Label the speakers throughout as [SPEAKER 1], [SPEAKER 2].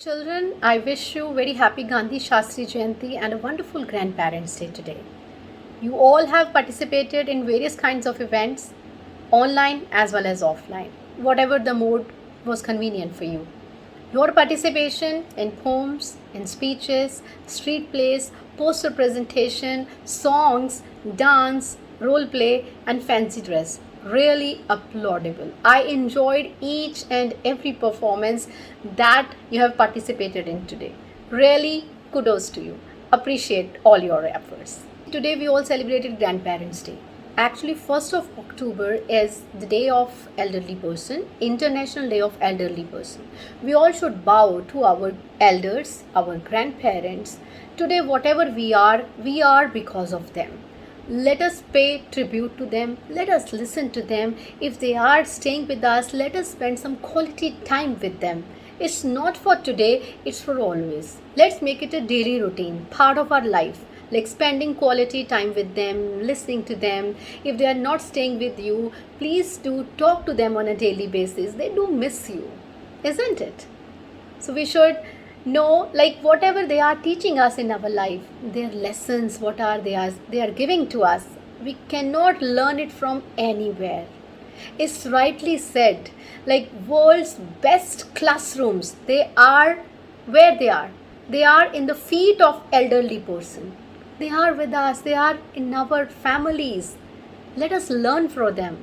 [SPEAKER 1] Children, I wish you very happy Gandhi Shastri Jayanti and a wonderful Grandparents' Day today. You all have participated in various kinds of events, online as well as offline, whatever the mode was convenient for you. Your participation in poems, in speeches, street plays, poster presentation, songs, dance, role play, and fancy dress really applaudable. I enjoyed each and every performance that you have participated in today. Really, kudos to you. Appreciate all your efforts. Today we all celebrated Grandparents' Day. Actually, 1st of October is the day of elderly person, International Day of Elderly Person. We all should bow to our elders, our grandparents. Today, whatever we are because of them. Let us pay tribute to them. Let us listen to them. If they are staying with us, let us spend some quality time with them. It's not for today, it's for always. Let's make it a daily routine, part of our life. Like spending quality time with them, listening to them. If they are not staying with you, please do talk to them on a daily basis. They do miss you, isn't it? So we should know, like, whatever they are teaching us in our life, their lessons, what are they are giving to us, we cannot learn it from anywhere. It's rightly said, like world's best classrooms, they are where they are in the feet of elderly person. They are with us, they are in our families. Let us learn from them.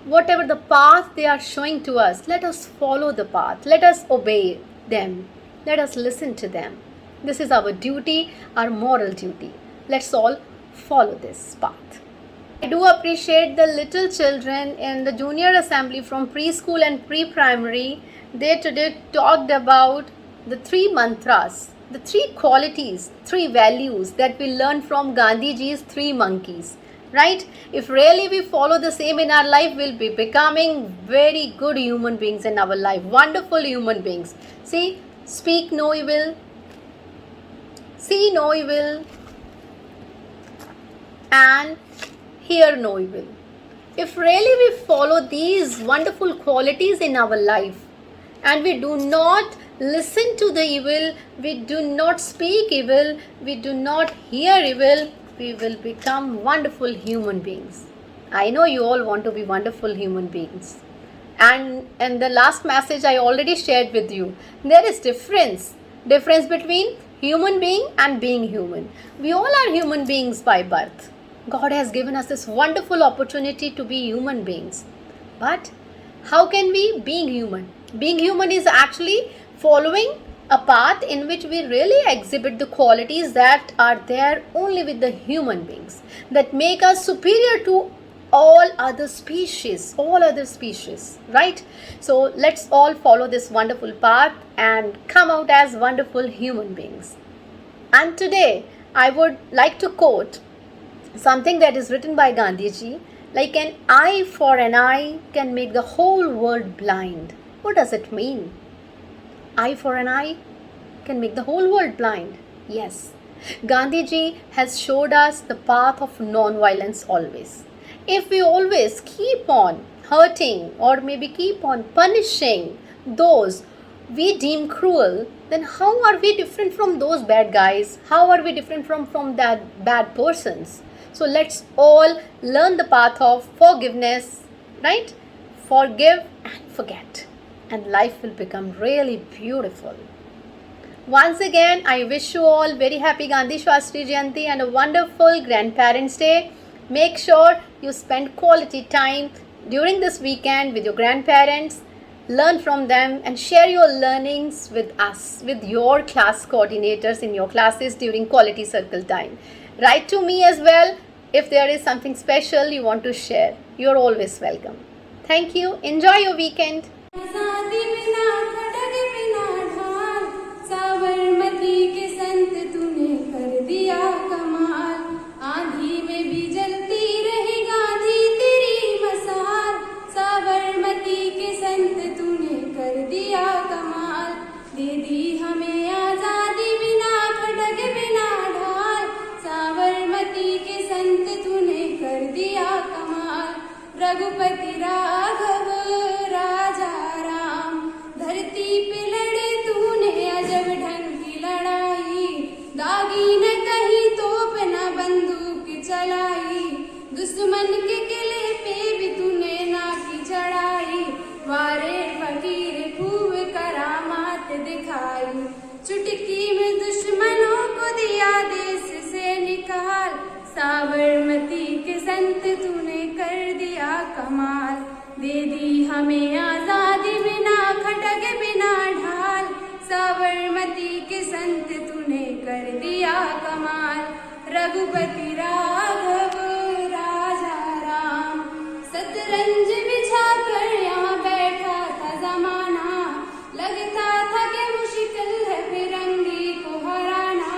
[SPEAKER 1] Whatever the path they are showing to us, let us follow the path. Let us obey them. Let us listen to them. This is our duty, our moral duty. Let's all follow this path. I do appreciate the little children in the junior assembly from preschool and pre-primary. They today talked about the 3 mantras, the 3 qualities, 3 values that we learn from Gandhiji's 3 monkeys. Right? If really we follow the same in our life, we'll be becoming very good human beings in our life. Wonderful human beings. See, speak no evil, see no evil, and hear no evil. If really we follow these wonderful qualities in our life and we do not listen to the evil, we do not speak evil, we do not hear evil, we will become wonderful human beings. I know you all want to be wonderful human beings. And the last message I already shared with you. There is difference between human being and being human. We all are human beings by birth. God has given us this wonderful opportunity to be human beings. But how can we being human? Being human is actually following a path in which we really exhibit the qualities that are there only with the human beings, that make us superior to all other species, right? So let's all follow this wonderful path and come out as wonderful human beings. And today I would like to quote something that is written by Gandhiji, like an eye for an eye can make the whole world blind. What does it mean? Eye for an eye can make the whole world blind. Yes, Gandhiji has showed us the path of non-violence always. If we always keep on hurting or maybe keep on punishing those we deem cruel, then how are we different from those bad guys? How are we different from that bad persons? So let's all learn the path of forgiveness, right? Forgive and forget, and life will become really beautiful. Once again, I wish you all very happy Gandhi Shastri Jayanti and a wonderful Grandparents' Day. Make sure you spend quality time during this weekend with your grandparents. Learn from them and share your learnings with us, with your class coordinators in your classes during quality circle time. Write to me as well if there is something special you want to share. You're always welcome. Thank you. Enjoy your weekend.
[SPEAKER 2] Sabarmati के संत तूने कर दिया कमाल, आंधी में भी जलती रही गांधी तेरी मसाल। साबरमती के संत तूने कर दिया कमाल, दे दी हमें आजादी बिना खटक बिना ढाल। साबरमती के संत तूने कर दिया कमाल, रघुपति राघव राजा राम, धरती चुटकी में दुश्मनों को दिया देश से निकाल, साबरमती के संत तूने कर दिया कमाल। दे दी हमें आजादी बिना खटक बिना ढाल, साबरमती के संत तूने कर दिया कमाल। रघुपति राघव राजा राम, शतरंज बिछाकर यहाँ बैठा था जमाना, लगता था कि मुश्किल है फिरंगी को हराना।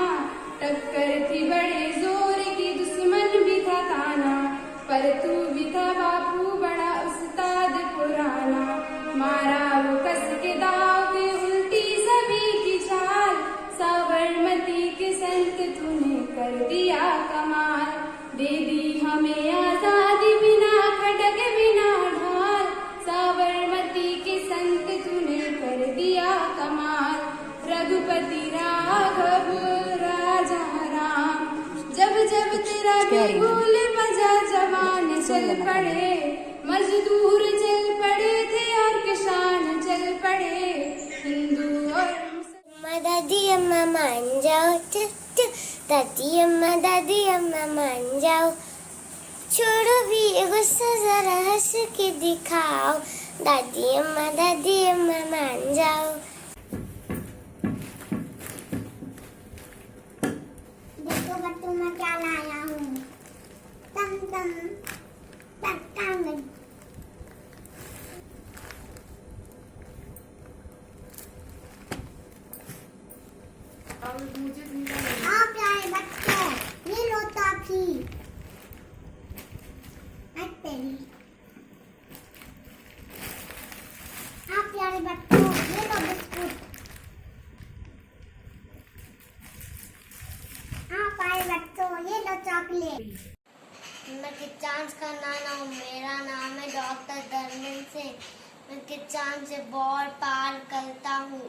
[SPEAKER 2] टक्कर थी बड़े जोर की, दुश्मन भी था ताना, पर तू भी था बापू बड़ा उस्ताद पुराना। मारा वो कस के दाव पे उल्टी सभी की चाल, साबरमती के संत तूने कर दिया कमाल। दे दी हमें आजादी बिना खटक बिना ढाल, साबरमती के संत तूने कर दिया कमाल। रघुपति राघव राजा राम, जब जब तेरा भी भूल बजा जवान चल पड़े, मजदूर चल पड़े थे और किसान चल पड़े, हिंदू और
[SPEAKER 3] दादी अम्मा मान जाओ, दादी अम्मा मान जाओ, छोड़ो भी गुस्सा जरा हंस के दिखाओ, दादी अम्मा मान जाओ। देखो बच्चों मैं क्या लाया हूँ, तम तम टक्का में। आप प्यारे बच्चों, ये लो टॉफी। आप प्यारे बच्चों, ये लो बिस्कुट। आप प्यारे बच्चों, ये लो चॉकलेट। मैं किचांस का नाना हूँ, मेरा नाम है डॉक्टर धर्मेंद्र सिंह। मैं किचांस से बहुत पार करता हूँ।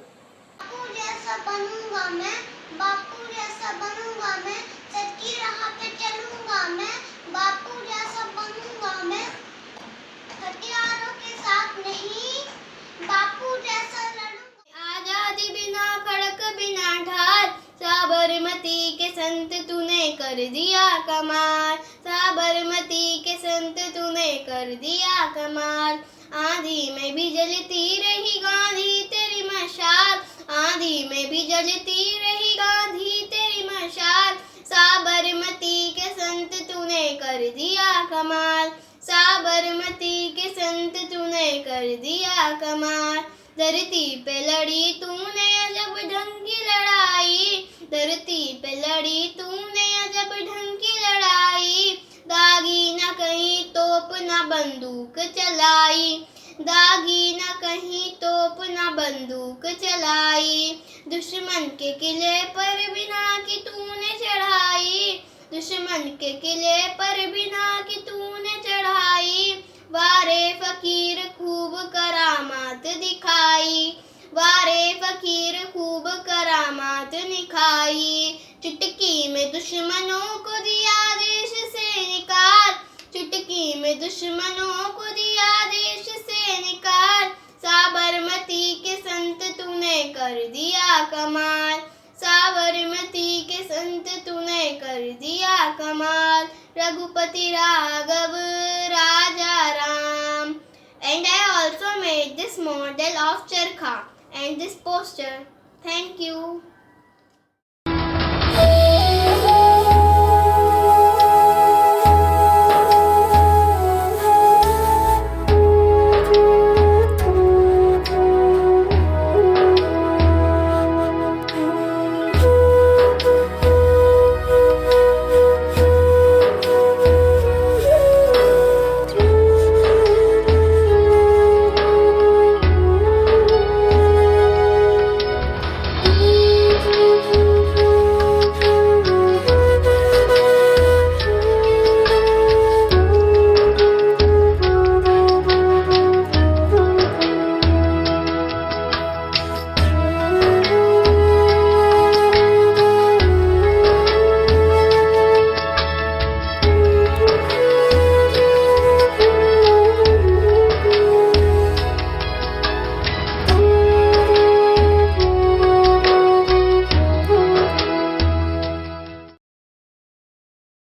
[SPEAKER 3] बापू जैसा बनूंगा मैं, बापू जैसा बनूंगा मैं, सच की राह पे चलूंगा मैं, बापू जैसा बनूंगा मैं, हथियारों के साथ नहीं, बापू जैसा लड़ूंगा।
[SPEAKER 4] आजादी बिना खड़क बिना ढाल, साबरमती के संत तूने कर दिया कमाल, साबरमती के संत तूने कर दिया कमाल। आंधी में भी जलती रही गांधी तेरी मशाल, आंधी में भी जलती रही गांधी तेरी मशाल, साबरमती के संत तूने कर दिया कमाल, साबरमती के संत तूने कर दिया कमाल। धरती पे लड़ी तूने अजब ढंग की लड़ाई, धरती पे लड़ी तूने अजब ढंग की लड़ाई, दागी न कहीं तोप न बंदूक चलाई, दागी न कहीं तोप न बंदूक चलाई। दुश्मन के किले पर बिना कि तूने चढ़ाई, दुश्मन के किले पर बिना कि तूने चढ़ाई, वारे फकीर खूब करामात दिखाई, वारे फकीर खूब करामात दिखाई। चुटकी में दुश्मनों को दिया देश से निकाल, चुटकी में दुश्मनों को दिया देश से निकाल, साबरमती के संत तूने कर दिया कमाल, साबरमती के संत तूने कर दिया कमाल। रघुपति राघव राजा Ram. And I also made this model of charkha and this poster. Thank you.